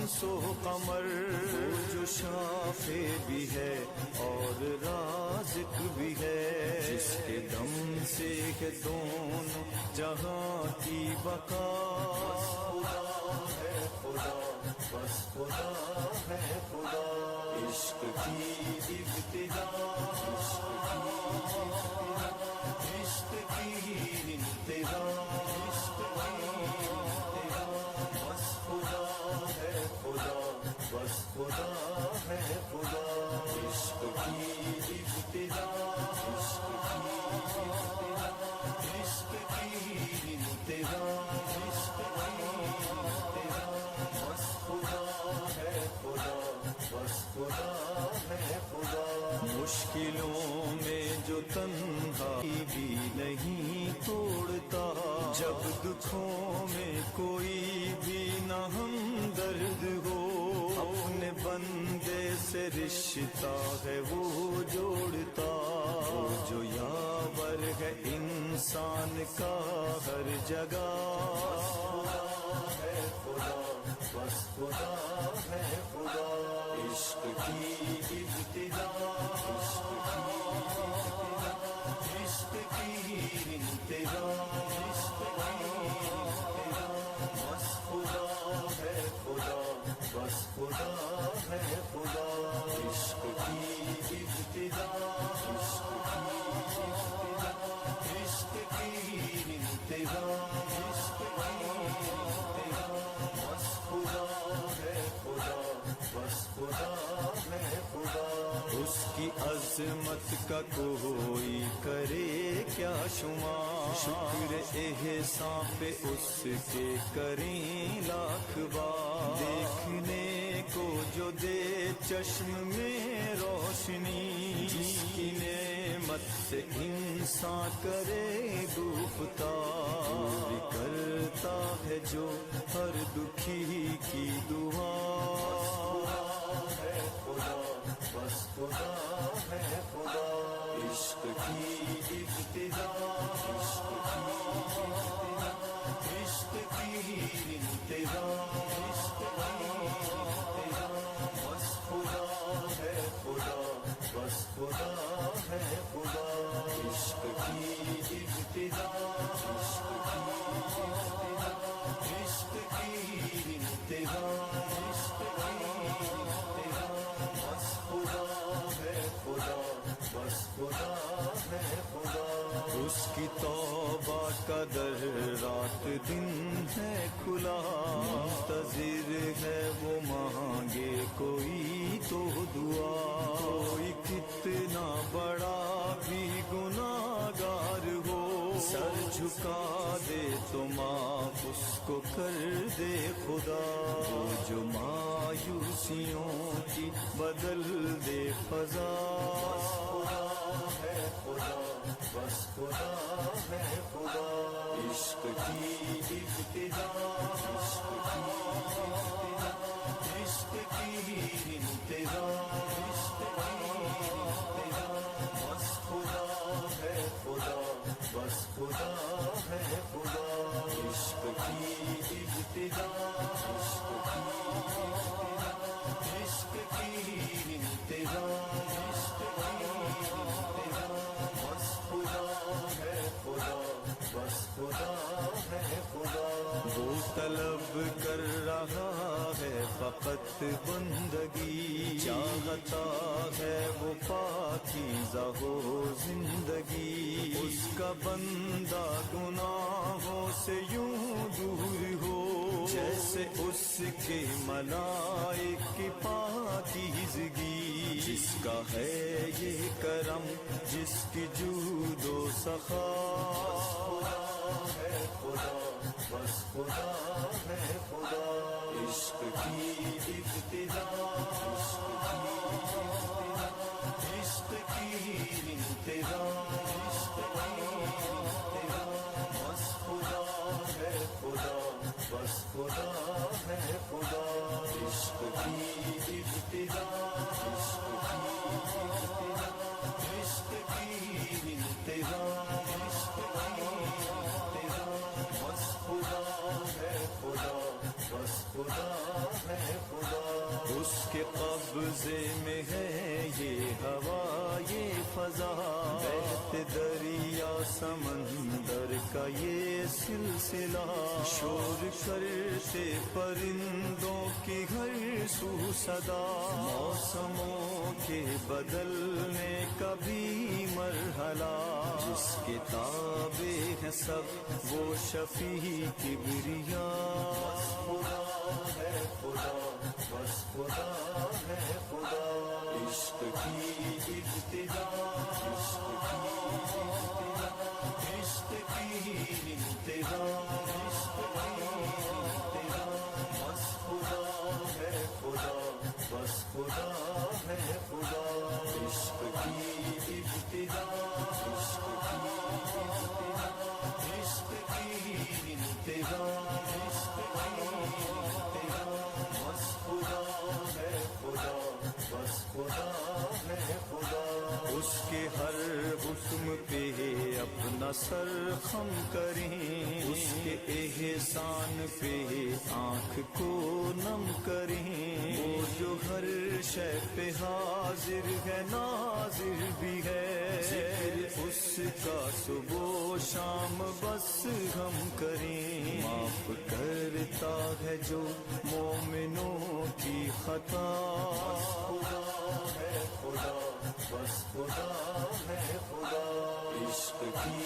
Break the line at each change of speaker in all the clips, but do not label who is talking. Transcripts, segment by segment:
شمس و قمر، جو شافع بھی ہے اور رازق بھی ہے، جس کے دم سے ہے دونوں جہاں کی بقا، خدا بس خدا ہے خدا، عشق کی ابتدا، عشق کی انتہا، بس خدا ہے خدا، بس خدا ہے خدا، عشق کی ابتدا، عشق کی انتہا، بس خدا ہے خدا، بس خدا ہے خدا۔ مشکلوں میں جو تنہائی بھی نہیں توڑتا، جب دکھوں میں کوئی بھی نہ ہمدرد ہو، اپنے بندے سے رشتہ ہے وہ جوڑتا، جو یاور ہے انسان کا ہر جگہ، ہے خدا بس خدا ہے خدا، عشق کی ابتدا، عشق کی انتہا، بس خدا ہے خدا، بس خدا ہے خدا، عشق کی ابتدا، عشق کی انتہا، بس خدا ہے خدا، بس خدا ہے خدا۔ اس کی عظمت کا کوئی کرے کیا شمار، شکر احسان پہ اس کے کریں لاکھ بار، دیکھنے کو جو دے چشم میں روشنی، جس کی نعمت سے انسان کرے گفتار، پوری کرتا ہے جو ہر دکھی کی دعا، ہے خدا بس خدا ہے خدا، عشق کی ابتدا، عشق کی انتہا، بس خدا ہے خدا، بس خدا ہے خدا، عشق کی ابتدا، عشق کی انتہا، بس خدا ہے خدا، بس خدا ہے خدا۔ اس کی توبہ کا در رات دن ہے کھلا، منتظر ہے وہ مانگے کوئی تو دعا، کوئی کتنا بڑا بھی گناہگار ہو، سر جھکا دے تو معاف اس کو کر دے خدا، وہ جو مایوسیوں کی بدل دے فضا، ہے خدا بس خدا ہے خدا، عشق کی ابتدا، عشق کی انتہا، بس خدا ہے خدا، بس خدا ہے خدا، عشق کی ابتدا، عشق کی انتہا، بس خدا ہے خدا، بس خدا ہے خدا۔ وہ طلب کر رہا ہے فقط بندگی، چاہتا ہے وہ پاکیزہ ہو زندگی، اس کا بندہ گناہوں سے یوں دور ہو، جیسے اس کے ملائک کی پاکیزگی، جس کا ہے یہ کرم، جس کی جود و سخا، ہے خدا بس خدا ہے خدا، عشق کی ابتدا، عشق کی انتہا، بس خدا ہے خدا، بس خدا ہے خدا، عشق کی ابتدا، عشق کی انتہا، بس خدا ہے خدا، بس ہے خدا، اس کے قبضے میں ہے یہ ہوا یہ فضا، بہتے دریا سمندر کا یہ سلسلہ، شور کرتے پرندوں کی ہر سو صدا، موسموں کے بدلنے کا بھی مرحلہ، جس کے تابع ہے سب وہ شفیع کبریا، بس خدا ہے خدا، بس خدا ہے خدا، عشق کی ابتدا، عشق کی ابتدا، عشق کی انتہا، عشق کی انتہا، بس خدا ہے خدا، بس خدا ہے خدا، عشق کی ابتدا، عشق کی ابتدا، عشق کی انتہا، عشق کی انتہا، بس خدا ہے خدا، بس خدا ہے خدا، اس کے ہر حکم پہ اپنا سر خم کریں، اس کے احسان پہ آنکھ کو نم کریں، وہ جو ہر شے پہ حاضر ہے ناظر بھی ہے، ذکر اس کا صبح و شام بس ہم کریں، معاف کرتا ہے جو مومنوں کی خطا، خدا ہے خدا، بس خدا ہے خدا، عشق کی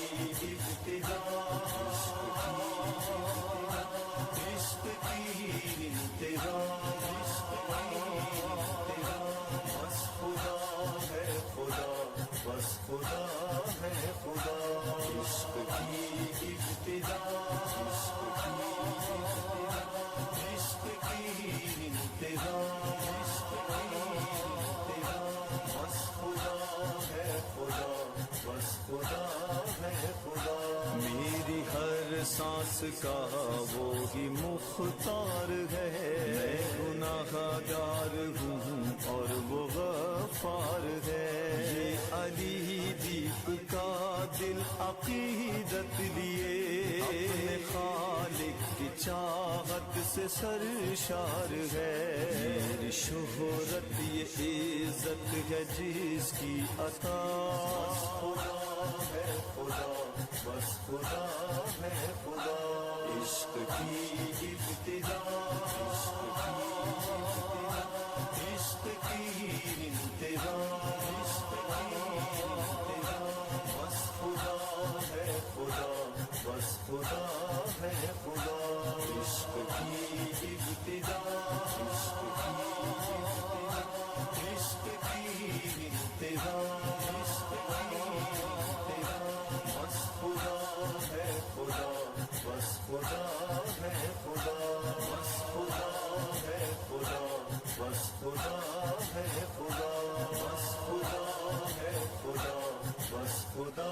ابتدا، عشق کی ابتدا، عشق کی انتہا، عشق کی انتہا، بس خدا ہے خدا، بس خدا ہے خدا، عشق کی ابتدا، عشق کی ابتدا، عشق کی انتہا، عشق کی انتہا، بس خدا ہے خدا، بس خدا ہے خدا، میری ہر سانس کا وہی مختار ہے، میں گناہ گار ہوں اور وہ غفار ہے، یہ علی دیپ کا دل عقیدت لیے اپنے خالق کی چاہت سے سرشار ہے، میری شہرت یہ عزت ہے جس کی عطا، خدا ہے خدا، بس خدا ہے خدا، عشق کی ابتدا، عشق کی ابتدا، عشق کی انتہا، عشق کی انتہا، بس خدا ہے خدا، بس خدا ہے خدا، عشق کی ابتدا، عشق کی ابتدا، عشق کی انتہا، عشق کی انتہا، بس خدا ہے خدا، بس خدا ہے خدا، بس خدا ہے خدا، بس خدا ہے خدا، بس خدا ہے خدا، بس خدا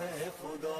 ہے خدا۔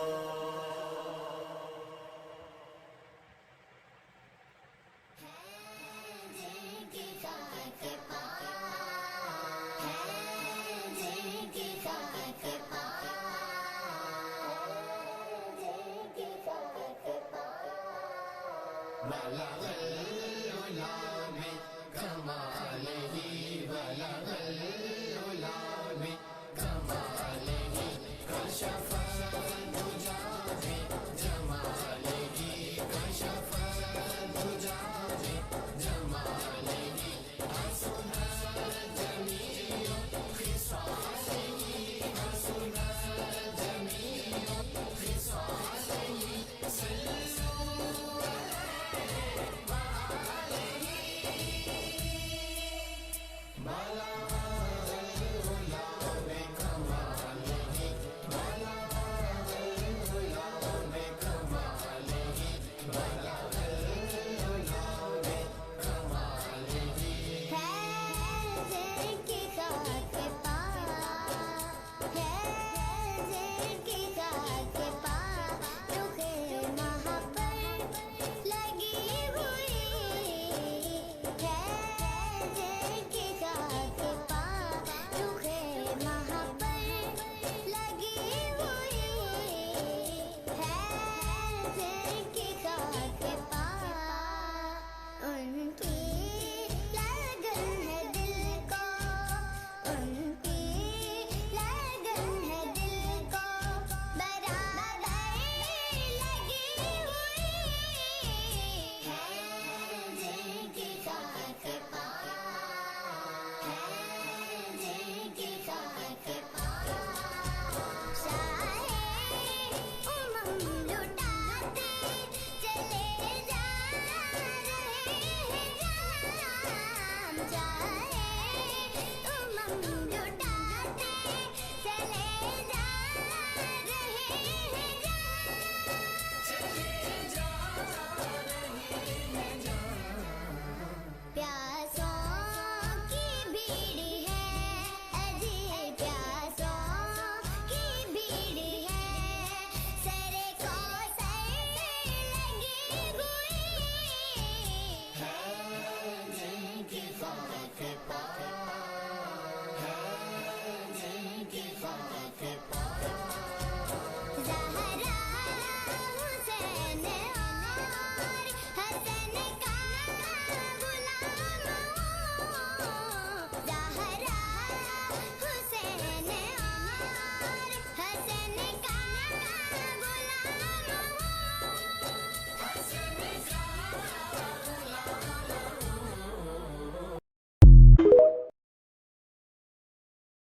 کے پاس